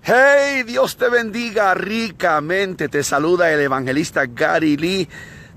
Hey, Dios te bendiga ricamente. Te saluda el evangelista Gary Lee.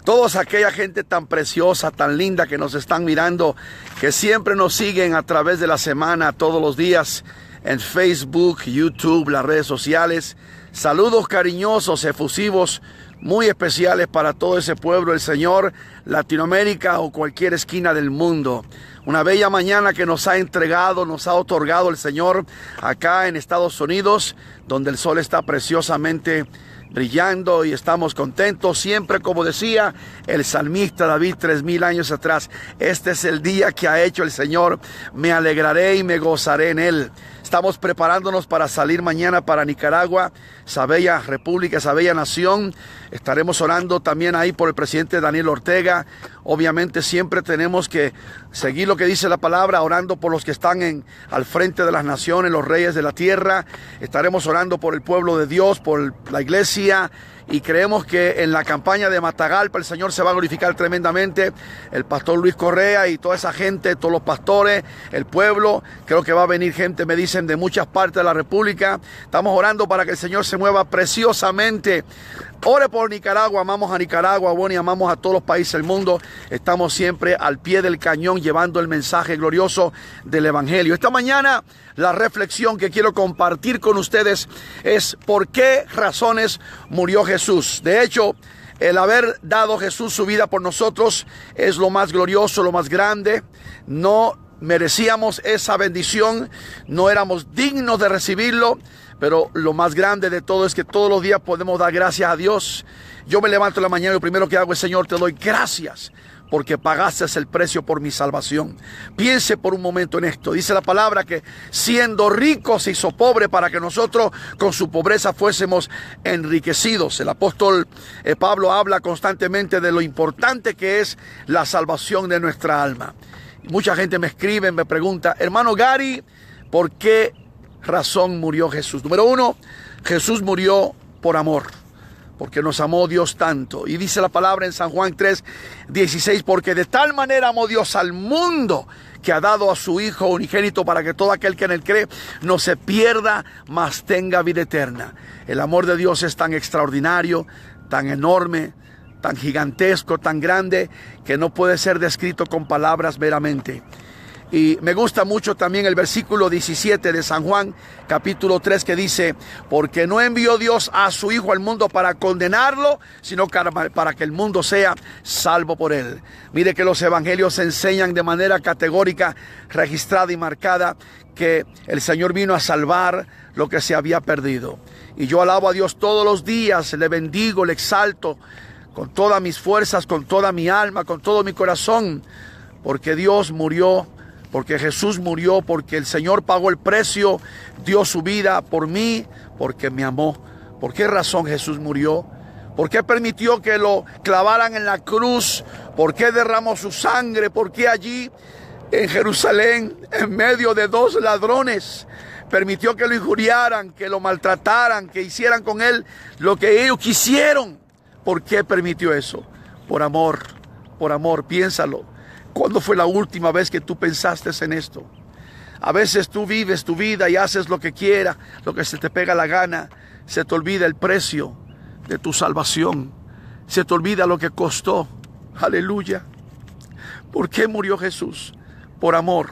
Todos aquella gente tan preciosa, tan linda que nos están mirando, que siempre nos siguen a través de la semana, todos los días, en Facebook, YouTube, las redes sociales. Saludos cariñosos, efusivos, muy especiales para todo ese pueblo del Señor, Latinoamérica o cualquier esquina del mundo. Una bella mañana que nos ha entregado, nos ha otorgado el Señor acá en Estados Unidos, donde el sol está preciosamente brillando y estamos contentos. Siempre, como decía el salmista David 3000 años atrás, este es el día que ha hecho el Señor, me alegraré y me gozaré en él. Estamos preparándonos para salir mañana para Nicaragua, esa bella república, esa bella nación. Estaremos orando también ahí por el presidente Daniel Ortega. Obviamente siempre tenemos que seguir lo que dice la palabra, orando por los que están al frente de las naciones, los reyes de la tierra. Estaremos orando por el pueblo de Dios, por la iglesia. Y creemos que en la campaña de Matagalpa el Señor se va a glorificar tremendamente. El pastor Luis Correa y toda esa gente, todos los pastores, el pueblo. Creo que va a venir gente, me dicen, de muchas partes de la República. Estamos orando para que el Señor se mueva preciosamente. Ore por Nicaragua, amamos a Nicaragua, bueno, y amamos a todos los países del mundo. Estamos siempre al pie del cañón llevando el mensaje glorioso del Evangelio. Esta mañana la reflexión que quiero compartir con ustedes es ¿por qué razones murió Jesús? De hecho, el haber dado Jesús su vida por nosotros es lo más glorioso, lo más grande. No merecíamos esa bendición, no éramos dignos de recibirlo. Pero lo más grande de todo es que todos los días podemos dar gracias a Dios. Yo me levanto en la mañana y lo primero que hago es: Señor, te doy gracias porque pagaste el precio por mi salvación. Piense por un momento en esto. Dice la palabra que siendo rico se hizo pobre para que nosotros con su pobreza fuésemos enriquecidos. El apóstol Pablo habla constantemente de lo importante que es la salvación de nuestra alma. Mucha gente me escribe, me pregunta: hermano Gary, ¿por qué razón murió Jesús? Número uno, Jesús murió por amor, porque nos amó Dios tanto. Y dice la palabra en San Juan 3:16, porque de tal manera amó Dios al mundo que ha dado a su Hijo unigénito para que todo aquel que en él cree no se pierda, mas tenga vida eterna. El amor de Dios es tan extraordinario, tan enorme, tan gigantesco, tan grande, que no puede ser descrito con palabras meramente. Y me gusta mucho también el versículo 17 de San Juan, capítulo 3, que dice: porque no envió Dios a su Hijo al mundo para condenarlo, sino para que el mundo sea salvo por él. Mire que los evangelios enseñan de manera categórica, registrada y marcada, que el Señor vino a salvar lo que se había perdido. Y yo alabo a Dios todos los días, le bendigo, le exalto con todas mis fuerzas, con toda mi alma, con todo mi corazón, porque Dios murió, porque Jesús murió, porque el Señor pagó el precio, dio su vida por mí, porque me amó. ¿Por qué razón Jesús murió? ¿Por qué permitió que lo clavaran en la cruz? ¿Por qué derramó su sangre? ¿Por qué allí en Jerusalén, en medio de dos ladrones, permitió que lo injuriaran, que lo maltrataran, que hicieran con él lo que ellos quisieron? ¿Por qué permitió eso? Por amor, piénsalo. ¿Cuándo fue la última vez que tú pensaste en esto? A veces tú vives tu vida y haces lo que quieras, lo que se te pega la gana. Se te olvida el precio de tu salvación. Se te olvida lo que costó. Aleluya. ¿Por qué murió Jesús? Por amor.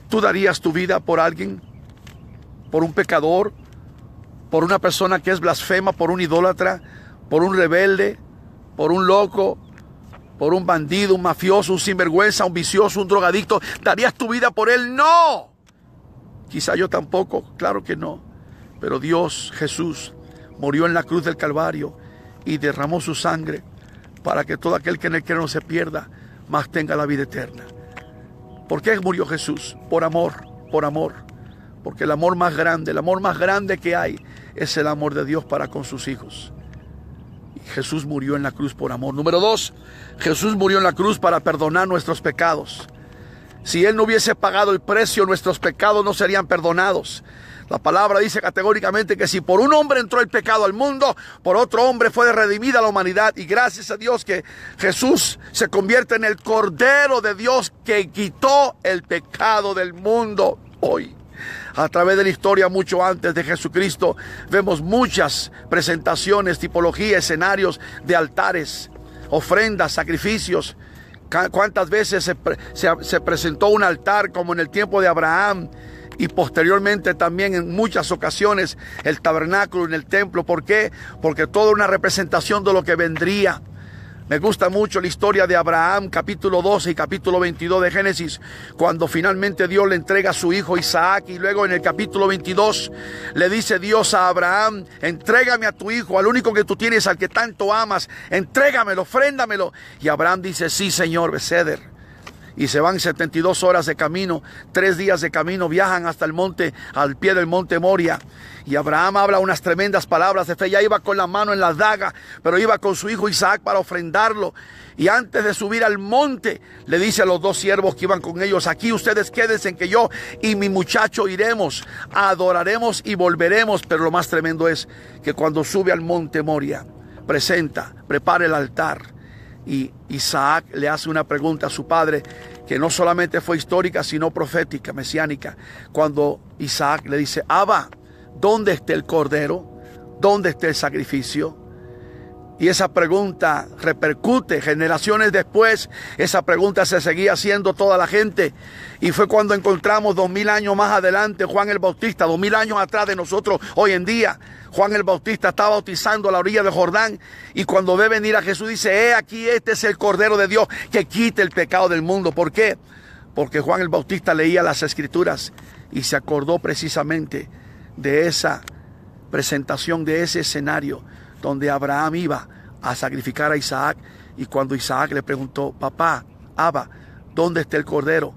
¿Tú darías tu vida por alguien? ¿Por un pecador? ¿Por una persona que es blasfema? ¿Por un idólatra? ¿Por un rebelde? ¿Por un loco? ¿Por un bandido, un mafioso, un sinvergüenza, un vicioso, un drogadicto? ¿Darías tu vida por él? ¡No! Quizá yo tampoco, claro que no. Pero Dios, Jesús, murió en la cruz del Calvario y derramó su sangre para que todo aquel que en él cree no se pierda, mas tenga la vida eterna. ¿Por qué murió Jesús? Por amor, por amor. Porque el amor más grande que hay es el amor de Dios para con sus hijos. Jesús murió en la cruz por amor. Número dos, Jesús murió en la cruz para perdonar nuestros pecados. Si Él no hubiese pagado el precio, nuestros pecados no serían perdonados. La palabra dice categóricamente que si por un hombre entró el pecado al mundo, por otro hombre fue redimida la humanidad. Y gracias a Dios que Jesús se convierte en el Cordero de Dios que quitó el pecado del mundo hoy. A través de la historia, mucho antes de Jesucristo, vemos muchas presentaciones, tipologías, escenarios de altares, ofrendas, sacrificios. ¿Cuántas veces se presentó un altar como en el tiempo de Abraham? Y posteriormente también en muchas ocasiones el tabernáculo en el templo. ¿Por qué? Porque toda una representación de lo que vendría. Me gusta mucho la historia de Abraham, capítulo 12 y capítulo 22 de Génesis, cuando finalmente Dios le entrega a su hijo Isaac, y luego en el capítulo 22 le dice Dios a Abraham: entrégame a tu hijo, al único que tú tienes, al que tanto amas, entrégamelo, ofréndamelo. Y Abraham dice: sí, Señor, Beseder. Y se van 72 horas de camino, 3 días de camino, viajan hasta el monte, al pie del monte Moria. Y Abraham habla unas tremendas palabras de fe. Ya iba con la mano en la daga, pero iba con su hijo Isaac para ofrendarlo. Y antes de subir al monte, le dice a los 2 siervos que iban con ellos: aquí ustedes quédense, en que yo y mi muchacho iremos, adoraremos y volveremos. Pero lo más tremendo es que cuando sube al monte Moria, prepara el altar. Y Isaac le hace una pregunta a su padre, que no solamente fue histórica, sino profética, mesiánica. Cuando Isaac le dice: Abba, ¿dónde está el cordero? ¿Dónde está el sacrificio? Y esa pregunta repercute generaciones después. Esa pregunta se seguía haciendo toda la gente. Y fue cuando encontramos 2000 años más adelante Juan el Bautista, 2000 años atrás de nosotros hoy en día. Juan el Bautista está bautizando a la orilla de Jordán, y cuando ve venir a Jesús dice: aquí, este es el Cordero de Dios que quita el pecado del mundo. ¿Por qué? Porque Juan el Bautista leía las Escrituras y se acordó precisamente de esa presentación, de ese escenario donde Abraham iba a sacrificar a Isaac. Y cuando Isaac le preguntó: papá, Abba, ¿dónde está el cordero?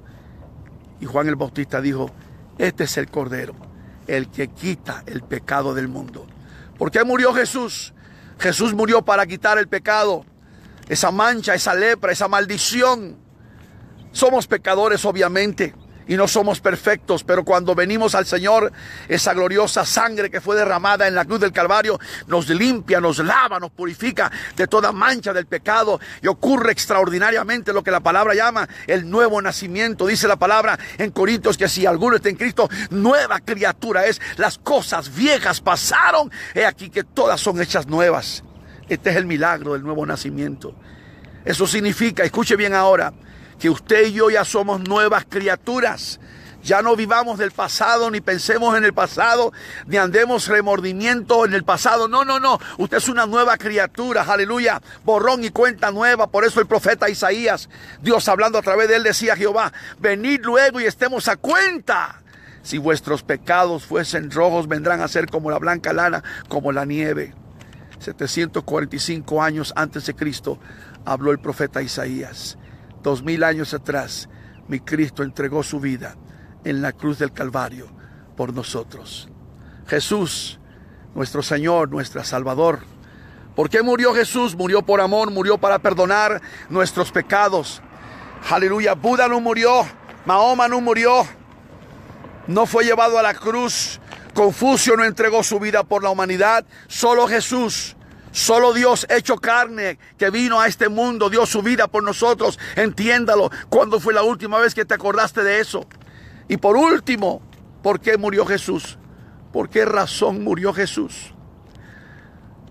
Y Juan el Bautista dijo: este es el cordero, el que quita el pecado del mundo. ¿Por qué murió Jesús? Jesús murió para quitar el pecado, esa mancha, esa lepra, esa maldición. Somos pecadores, obviamente, y no somos perfectos, pero cuando venimos al Señor, esa gloriosa sangre que fue derramada en la cruz del Calvario nos limpia, nos lava, nos purifica de toda mancha del pecado, y ocurre extraordinariamente lo que la palabra llama el nuevo nacimiento. Dice la palabra en Corintios que si alguno está en Cristo, nueva criatura es. Las cosas viejas pasaron, he aquí que todas son hechas nuevas. Este es el milagro del nuevo nacimiento. Eso significa, escuche bien ahora, que usted y yo ya somos nuevas criaturas. Ya no vivamos del pasado, ni pensemos en el pasado, ni andemos remordimiento en el pasado. No, no, no. Usted es una nueva criatura, aleluya. Borrón y cuenta nueva. Por eso el profeta Isaías, Dios hablando a través de él, decía: Jehová, venid luego y estemos a cuenta. Si vuestros pecados fuesen rojos, vendrán a ser como la blanca lana, como la nieve. 745 años antes de Cristo habló el profeta Isaías. 2000 años atrás, mi Cristo entregó su vida en la cruz del Calvario por nosotros. Jesús, nuestro Señor, nuestro Salvador. ¿Por qué murió Jesús? Murió por amor, murió para perdonar nuestros pecados. Aleluya. Buda no murió, Mahoma no murió, no fue llevado a la cruz. Confucio no entregó su vida por la humanidad. Solo Jesús, solo Dios hecho carne, que vino a este mundo, dio su vida por nosotros. Entiéndalo. ¿Cuándo fue la última vez que te acordaste de eso? Y por último, ¿por qué murió Jesús? ¿Por qué razón murió Jesús?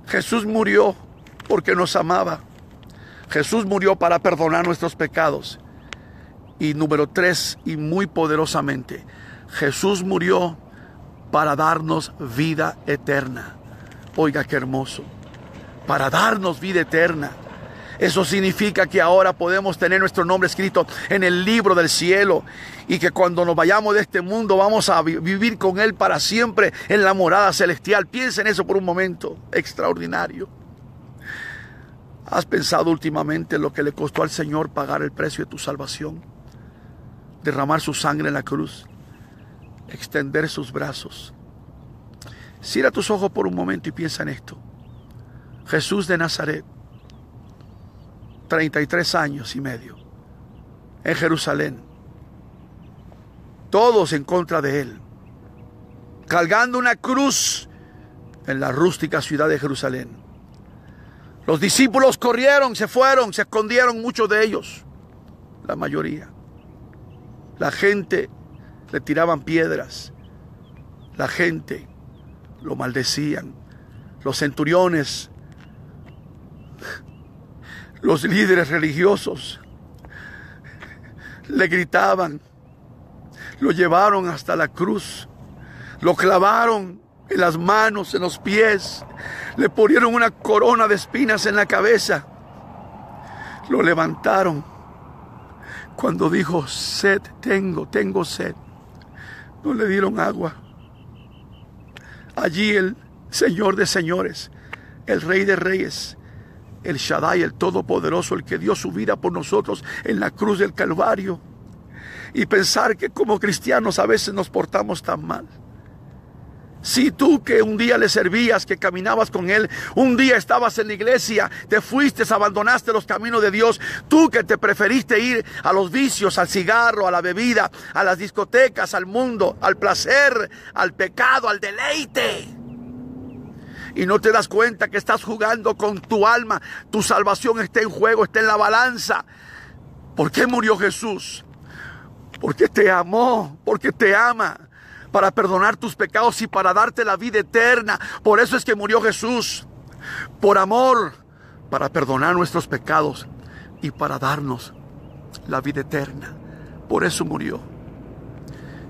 Jesús murió porque nos amaba. Jesús murió para perdonar nuestros pecados. Y número 3, y muy poderosamente, Jesús murió para darnos vida eterna. Oiga qué hermoso. Para darnos vida eterna. Eso significa que ahora podemos tener nuestro nombre escrito en el libro del cielo, y que cuando nos vayamos de este mundo vamos a vivir con Él para siempre en la morada celestial. Piensa en eso por un momento. Extraordinario. ¿Has pensado últimamente lo que le costó al Señor pagar el precio de tu salvación? Derramar su sangre en la cruz, extender sus brazos. Cierra tus ojos por un momento y piensa en esto. Jesús de Nazaret, 33 años y medio en Jerusalén, todos en contra de él, cargando una cruz en la rústica ciudad de Jerusalén. Los discípulos corrieron, se fueron, se escondieron, muchos de ellos, la mayoría. La gente le tiraban piedras, La gente lo maldecían. Los centuriones, los líderes religiosos le gritaban. Lo llevaron hasta la cruz. Lo clavaron en las manos, en los pies. Le pusieron una corona de espinas en la cabeza. Lo levantaron. Cuando dijo, sed tengo sed, no le dieron agua. Allí el Señor de señores, el Rey de reyes, el Shaddai, el Todopoderoso, el que dio su vida por nosotros en la cruz del Calvario. Y pensar que como cristianos a veces nos portamos tan mal. Si tú que un día le servías, que caminabas con Él, un día estabas en la iglesia, te fuiste, abandonaste los caminos de Dios, tú que te preferiste ir a los vicios, al cigarro, a la bebida, a las discotecas, al mundo, al placer, al pecado, al deleite. Y no te das cuenta que estás jugando con tu alma, tu salvación está en juego, está en la balanza. ¿Por qué murió Jesús? Porque te amó, porque te ama. Para perdonar tus pecados y para darte la vida eterna. Por eso es que murió Jesús. Por amor, para perdonar nuestros pecados y para darnos la vida eterna. Por eso murió.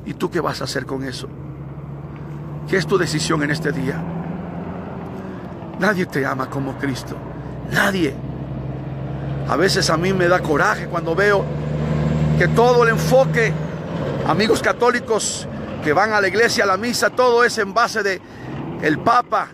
¿Y tú qué vas a hacer con eso? ¿Qué es tu decisión en este día? Nadie te ama como Cristo. Nadie. A veces a mí me da coraje cuando veo que todo el enfoque, amigos católicos que van a la iglesia, a la misa, todo es en base de el Papa,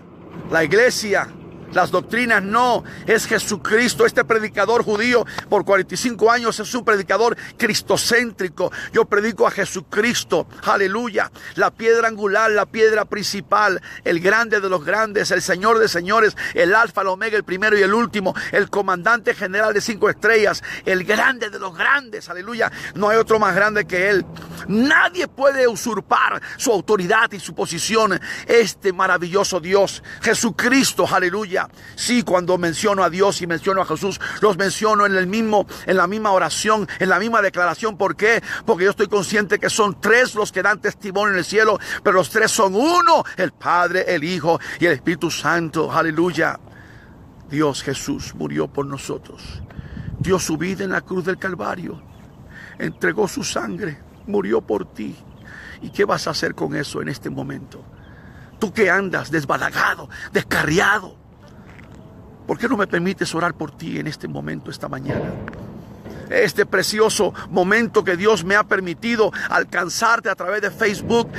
la iglesia, las doctrinas. No, es Jesucristo. Este predicador judío por 45 años es un predicador cristocéntrico. Yo predico a Jesucristo, aleluya, la piedra angular, la piedra principal, el grande de los grandes, el Señor de señores, el alfa, el omega, el primero y el último, el comandante general de 5 estrellas, el grande de los grandes, aleluya. No hay otro más grande que Él. Nadie puede usurpar su autoridad y su posición. Este maravilloso Dios, Jesucristo, aleluya. Sí, cuando menciono a Dios y menciono a Jesús, los menciono en la misma oración, en la misma declaración. ¿Por qué? Porque yo estoy consciente que son 3 los que dan testimonio en el cielo, pero los 3 son uno: el Padre, el Hijo y el Espíritu Santo. Aleluya. Dios Jesús murió por nosotros. Dio su vida en la cruz del Calvario. Entregó su sangre. Murió por ti. ¿Y qué vas a hacer con eso en este momento? Tú que andas desbalagado, descarriado, ¿por qué no me permites orar por ti en este momento, esta mañana? Este precioso momento que Dios me ha permitido alcanzarte a través de Facebook.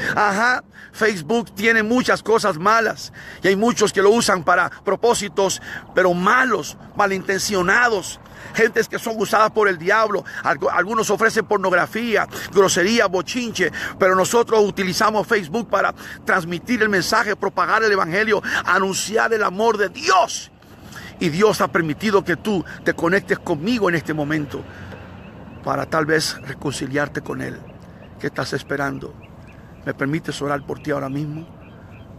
Facebook tiene muchas cosas malas y hay muchos que lo usan para propósitos, pero malos, malintencionados. Gentes que son usadas por el diablo. Algunos ofrecen pornografía, grosería, bochinche, pero nosotros utilizamos Facebook para transmitir el mensaje, propagar el evangelio, anunciar el amor de Dios. Y Dios ha permitido que tú te conectes conmigo en este momento para tal vez reconciliarte con Él. ¿Qué estás esperando? ¿Me permites orar por ti ahora mismo?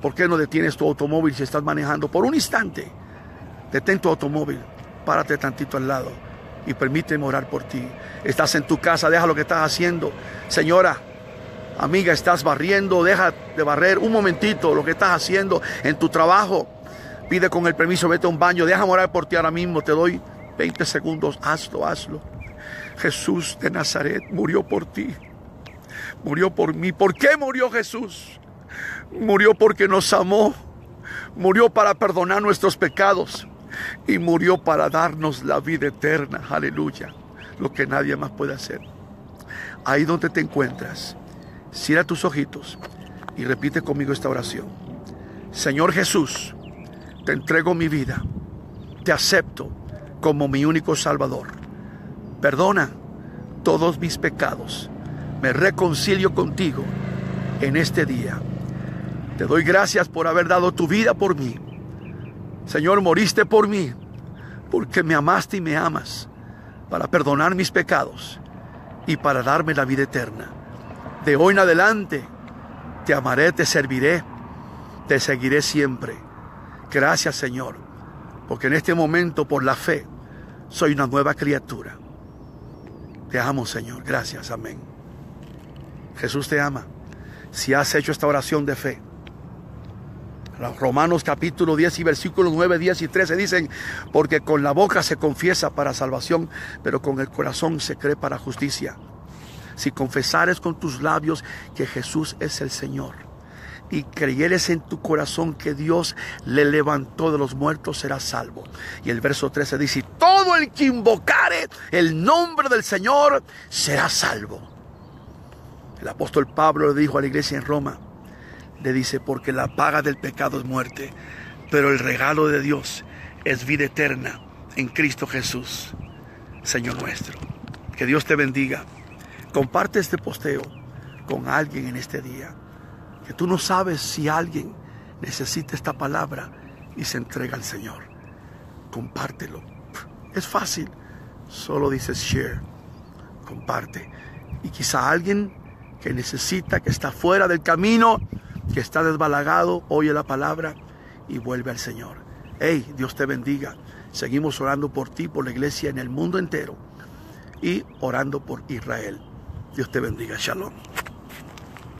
¿Por qué no detienes tu automóvil si estás manejando? Por un instante, detén tu automóvil, párate tantito al lado y permíteme orar por ti. Estás en tu casa, deja lo que estás haciendo. Señora, amiga, estás barriendo, deja de barrer un momentito lo que estás haciendo en tu trabajo. Pide con el permiso, vete a un baño, déjame orar por ti ahora mismo, te doy 20 segundos, hazlo. Jesús de Nazaret murió por ti, murió por mí. ¿Por qué murió Jesús? Murió porque nos amó, murió para perdonar nuestros pecados y murió para darnos la vida eterna, aleluya, lo que nadie más puede hacer. Ahí donde te encuentras, cierra tus ojitos y repite conmigo esta oración. Señor Jesús, te entrego mi vida, te acepto como mi único Salvador. Perdona todos mis pecados, me reconcilio contigo en este día. Te doy gracias por haber dado tu vida por mí. Señor, moriste por mí, porque me amaste y me amas, para perdonar mis pecados y para darme la vida eterna. De hoy en adelante, te amaré, te serviré, te seguiré siempre. Gracias, Señor, porque en este momento, por la fe, soy una nueva criatura. Te amo, Señor. Gracias. Amén. Jesús te ama. Si has hecho esta oración de fe, Romanos capítulo 10 y versículos 9, 10 y 13 dicen: porque con la boca se confiesa para salvación, pero con el corazón se cree para justicia. Si confesares con tus labios que Jesús es el Señor, y creyeres en tu corazón que Dios le levantó de los muertos, serás salvo. Y el verso 13 dice: y todo el que invocare el nombre del Señor será salvo. El apóstol Pablo le dijo a la iglesia en Roma, le dice: porque la paga del pecado es muerte, pero el regalo de Dios es vida eterna en Cristo Jesús, Señor nuestro. Que Dios te bendiga. Comparte este posteo con alguien en este día, que tú no sabes si alguien necesita esta palabra y se entrega al Señor. Compártelo. Es fácil. Solo dices share. Comparte. Y quizá alguien que necesita, que está fuera del camino, que está desbalagado, oye la palabra y vuelve al Señor. Hey, Dios te bendiga. Seguimos orando por ti, por la iglesia en el mundo entero, y orando por Israel. Dios te bendiga. Shalom.